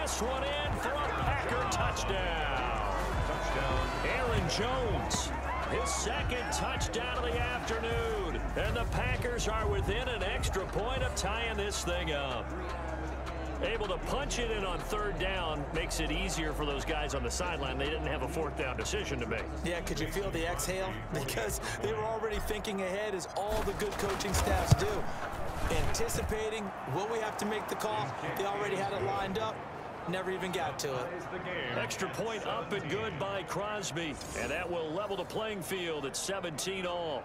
this one in for a Packer touchdown. Aaron Jones, his second touchdown of the afternoon. And the Packers are within an extra point of tying this thing up. Able to punch it in on third down makes it easier for those guys on the sideline. They didn't have a fourth down decision to make. Yeah, could you feel the exhale? Because they were already thinking ahead, as all the good coaching staffs do. Anticipating, will we have to make the call? They already had it lined up. Never even got to it. Extra point up and good by Crosby. And that will level the playing field at 17-all.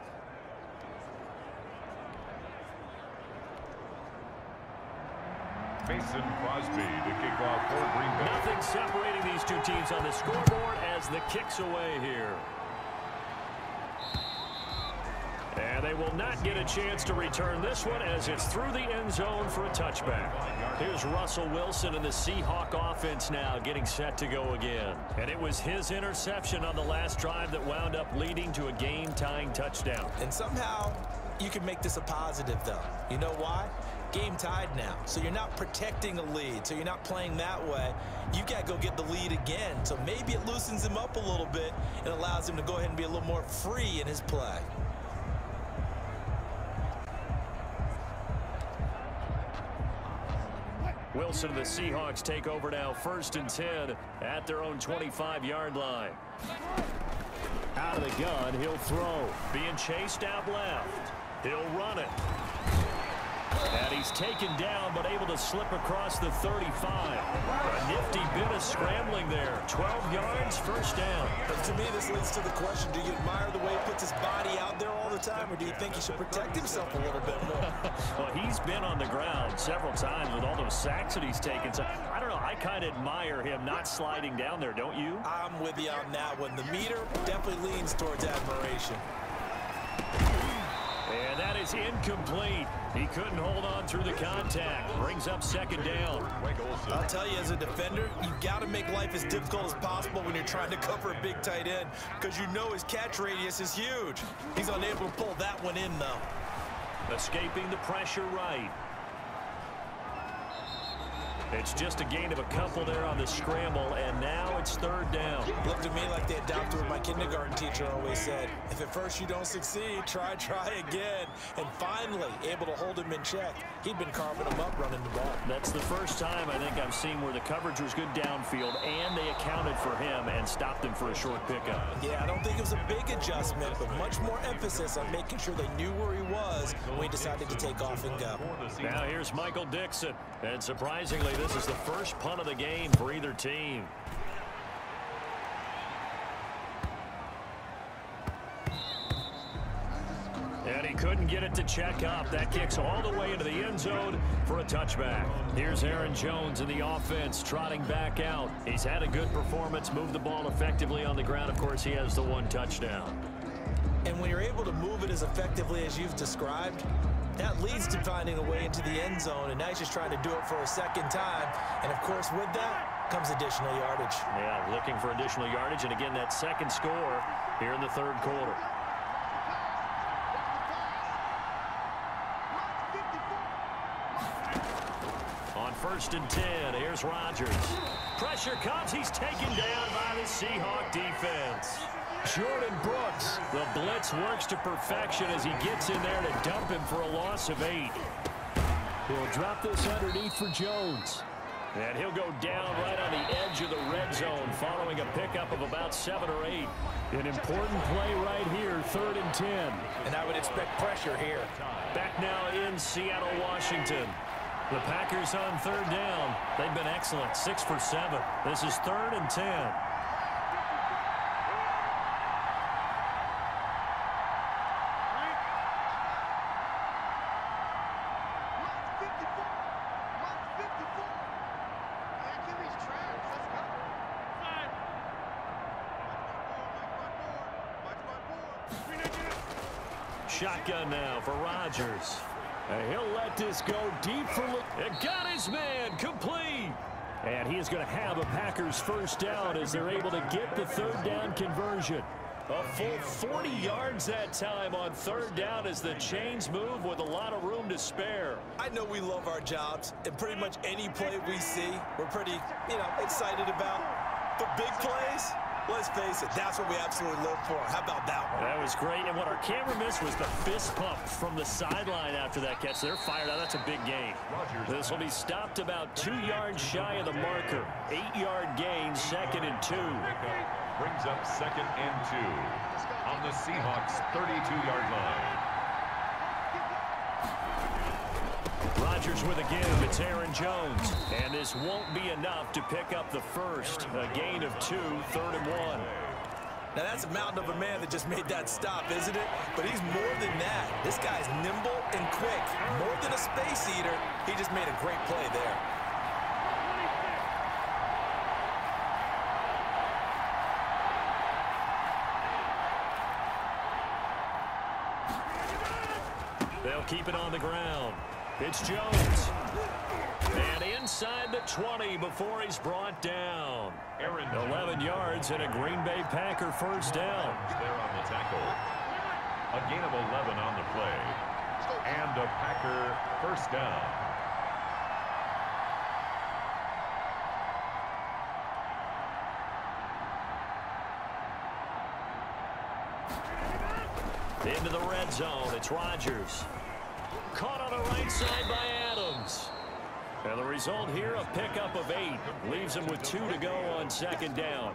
Mason Crosby to kick off for Green Bay. Nothing separating these two teams on the scoreboard as the kick's away here. And they will not get a chance to return this one as it's through the end zone for a touchback. Here's Russell Wilson and the Seahawk offense now getting set to go again. And it was his interception on the last drive that wound up leading to a game-tying touchdown. And somehow you can make this a positive, though. You know why? Game tied now, so you're not protecting a lead, so you're not playing that way. You got to go get the lead again, so maybe it loosens him up a little bit and allows him to go ahead and be a little more free in his play. Wilson and the Seahawks take over now, 1st and 10 at their own 25-yard line. Out of the gun, he'll throw. Being chased out left. He'll run it. And he's taken down, but able to slip across the 35. A nifty bit of scrambling there. 12 yards, first down. But to me, this leads to the question, do you admire the way he puts his body out there all the time, or do you think he should protect himself a little bit more? Well, he's been on the ground several times with all those sacks that he's taken. So, I don't know, I kind of admire him not sliding down there, don't you? I'm with you on that one. The meter definitely leans towards admiration. And that is incomplete. He couldn't hold on through the contact. Brings up 2nd down. I'll tell you, as a defender, you've got to make life as difficult as possible when you're trying to cover a big tight end, because you know his catch radius is huge. He's unable to pull that one in, though. Escaping the pressure right. It's just a gain of a couple there on the scramble, and now it's 3rd down. Looked to me like they adopted what my kindergarten teacher always said. If at first you don't succeed, try again. And finally, able to hold him in check. He'd been carving him up running the ball. That's the first time I think I've seen where the coverage was good downfield, and they accounted for him and stopped him for a short pickup. Yeah, I don't think it was a big adjustment, but much more emphasis on making sure they knew where he was when he decided to take off and go. Now here's Michael Dixon, and surprisingly, this is the first punt of the game for either team. And he couldn't get it to check up. That kicks all the way into the end zone for a touchback. Here's Aaron Jones in the offense, trotting back out. He's had a good performance, moved the ball effectively on the ground. Of course, he has the 1 touchdown. And when you're able to move it as effectively as you've described, that leads to finding a way into the end zone, and now he's just trying to do it for a 2nd time. And, of course, with that comes additional yardage. Yeah, looking for additional yardage, and again, that 2nd score here in the 3rd quarter. On 1st and 10, here's Rodgers. Pressure comes. He's taken down by the Seahawk defense. Jordan Brooks, the blitz works to perfection as he gets in there to dump him for a loss of 8. He'll drop this underneath for Jones. And he'll go down right on the edge of the red zone following a pickup of about 7 or 8. An important play right here, 3rd and 10. And I would expect pressure here. Back now in Seattle, Washington. The Packers on 3rd down. They've been excellent, 6 for 7. This is 3rd and 10. Shotgun now for Rodgers. And he'll let this go deep for... It got his man complete. And he is going to have a Packers 1st down as they're able to get the 3rd down conversion. A full 40 yards that time on third down as the chains move with a lot of room to spare. I know we love our jobs, and pretty much any play we see, we're pretty, excited about. But big plays, let's face it, that's what we absolutely live for. How about that one? That was great, and what our camera missed was the fist pump from the sideline after that catch. They're fired out. That's a big gain. This will be stopped about 2 yards shy of the marker. 8-yard gain, 2nd and 2. Brings up 2nd and 2 on the Seahawks 32-yard line. Rodgers with a give. It's Aaron Jones. And this won't be enough to pick up the first. A gain of 2, 3rd and 1. Now, that's a mountain of a man that just made that stop, isn't it? But he's more than that. This guy's nimble and quick. More than a space eater, he just made a great play there. They'll keep it on the ground. It's Jones. And inside the 20 before he's brought down. 11 yards and a Green Bay Packer first down. There on the tackle. A gain of 11 on the play. And a Packer first down. Into the red zone. It's Rodgers. Caught on the right side by Adams. And the result here, a pickup of 8. Leaves him with 2 to go on 2nd down.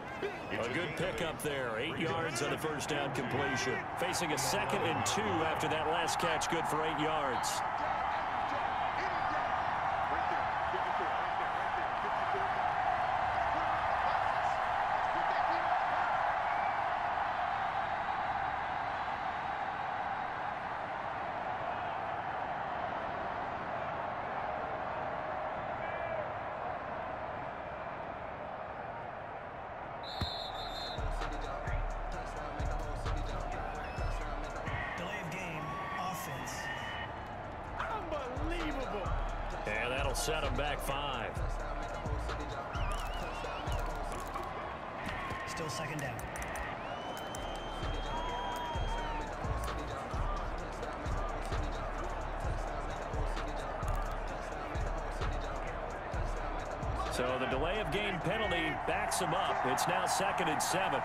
A good pickup there. 8 yards on the first down completion. Facing a 2nd and 2 after that last catch. Good for 8 yards. And that'll set him back 5. Still 2nd down. So the delay of game penalty backs him up. It's now 2nd and 7.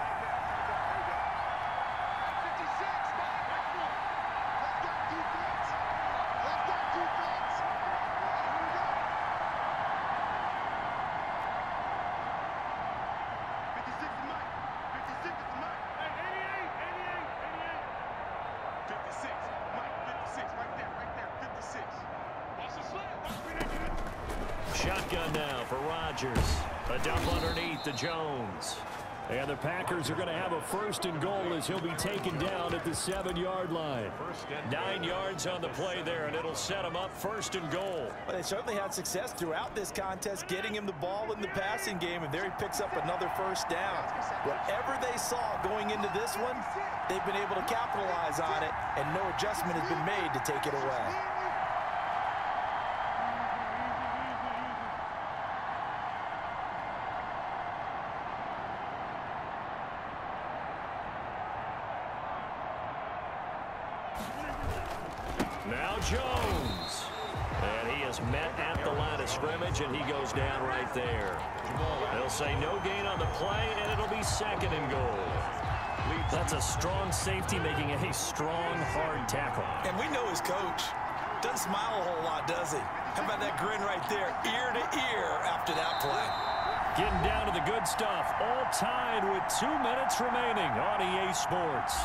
Shotgun now for Rodgers. A dump underneath to Jones. And the Packers are going to have a 1st and goal as he'll be taken down at the 7-yard line. 9 yards on the play there, and it'll set him up 1st and goal. Well, they certainly had success throughout this contest, getting him the ball in the passing game, and there he picks up another 1st down. Whatever they saw going into this one, they've been able to capitalize on it, and no adjustment has been made to take it away. Now Jones. And he is met at the line of scrimmage, and he goes down right there. They'll say no gain on the play, and it'll be 2nd and goal. That's a strong safety making a strong, hard tackle. And we know his coach. Doesn't smile a whole lot, does he? How about that grin right there, ear to ear after that play? Getting down to the good stuff. All tied with 2 minutes remaining on EA Sports.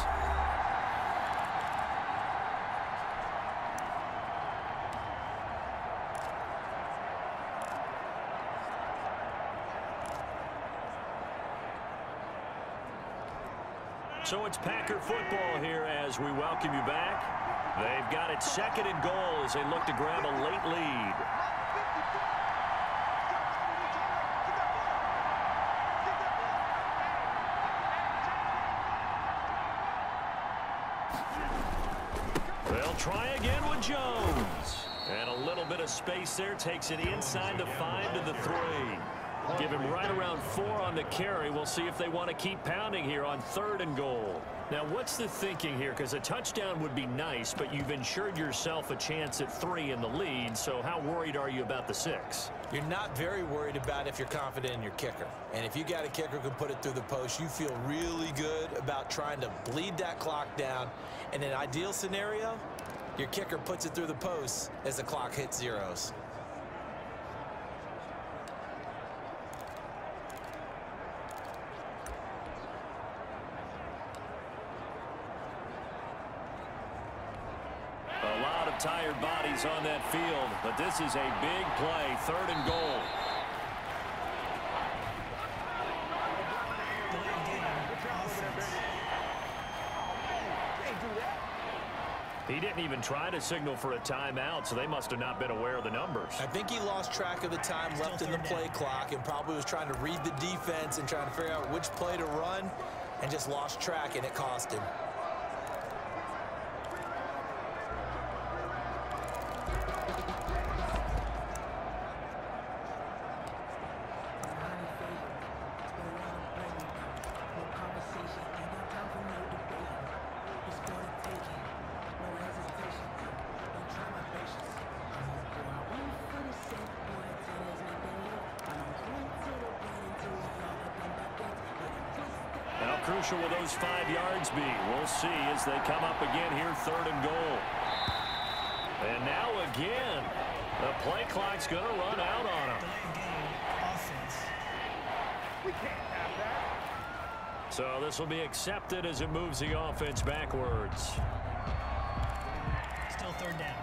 So it's Packer football here as we welcome you back. They've got it 2nd and goal as they look to grab a late lead. They'll try again with Jones. And a little bit of space there takes it inside the 5 to the 3. give him right around 4 on the carry. We'll see if they want to keep pounding here on 3rd and goal. Now, what's the thinking here? Because a touchdown would be nice, but you've ensured yourself a chance at 3 in the lead, so how worried are you about the 6? You're not very worried about if you're confident in your kicker. And if you got a kicker who can put it through the post, you feel really good about trying to bleed that clock down. In an ideal scenario, your kicker puts it through the post as the clock hits zeros. Tired bodies on that field, but this is a big play. 3rd and goal. He didn't even try to signal for a timeout, so they must have not been aware of the numbers. I think he lost track of the time left in the play clock and probably was trying to read the defense and trying to figure out which play to run and just lost track, and it cost him. Crucial will those 5 yards be? We'll see as they come up again here, 3rd and goal. And now again, the play clock's going to run out on them. So this will be accepted as it moves the offense backwards. Still 3rd down.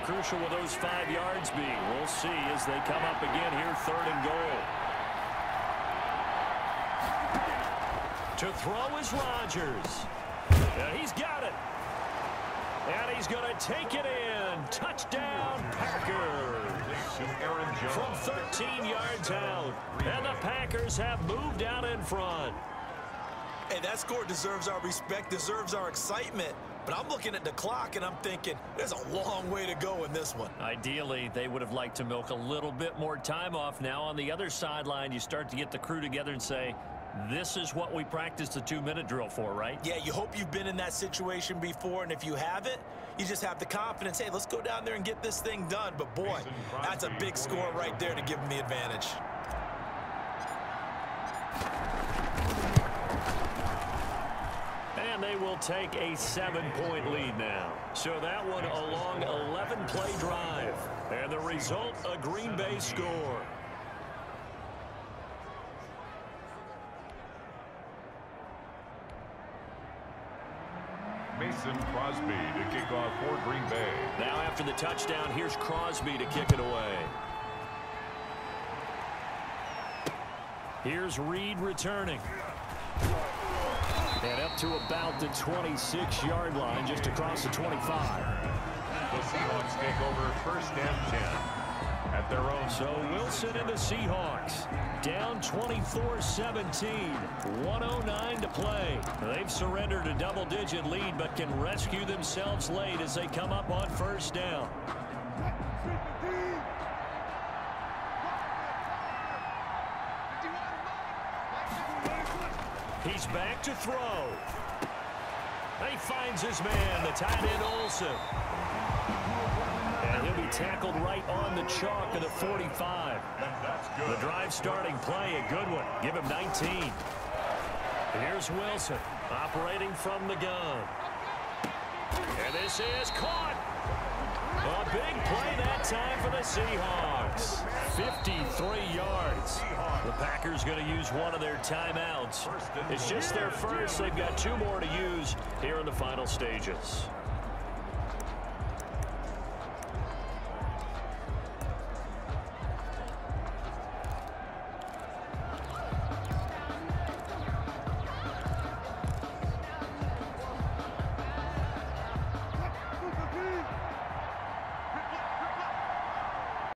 Crucial will those 5 yards be? We'll see as they come up again here, 3rd and goal. To throw is Rodgers. And he's got it. And he's going to take it in. Touchdown, Packers. From 13 yards out. And the Packers have moved out in front. Hey, that score deserves our respect, deserves our excitement. But I'm looking at the clock, and I'm thinking, there's a long way to go in this one. Ideally, they would have liked to milk a little bit more time off. Now, on the other sideline, you start to get the crew together and say, this is what we practiced the 2-minute drill for, right? Yeah, you hope you've been in that situation before, and if you haven't, you just have the confidence, hey, let's go down there and get this thing done. But, boy, that's a big score right there to give them the advantage. And they will take a 7-point lead now. So that one a long 11-play drive. And the result, a Green Bay score. Mason Crosby to kick off for Green Bay. Now after the touchdown, here's Crosby to kick it away. Here's Reed returning. And up to about the 26-yard line, just across the 25. The Seahawks take over 1st and 10 at their own. So Wilson and the Seahawks down 24-17. 1:09 to play. They've surrendered a double-digit lead, but can rescue themselves late as they come up on 1st down. He's back to throw. He finds his man, the tight end Olsen. And he'll be tackled right on the chalk of the 45. The drive starting play, a good one. Give him 19. Here's Wilson operating from the gun. And this is caught. A big play that time for the Seahawks. 53 yards. The Packers going to use one of their timeouts. It's just their first. They've got 2 more to use here in the final stages.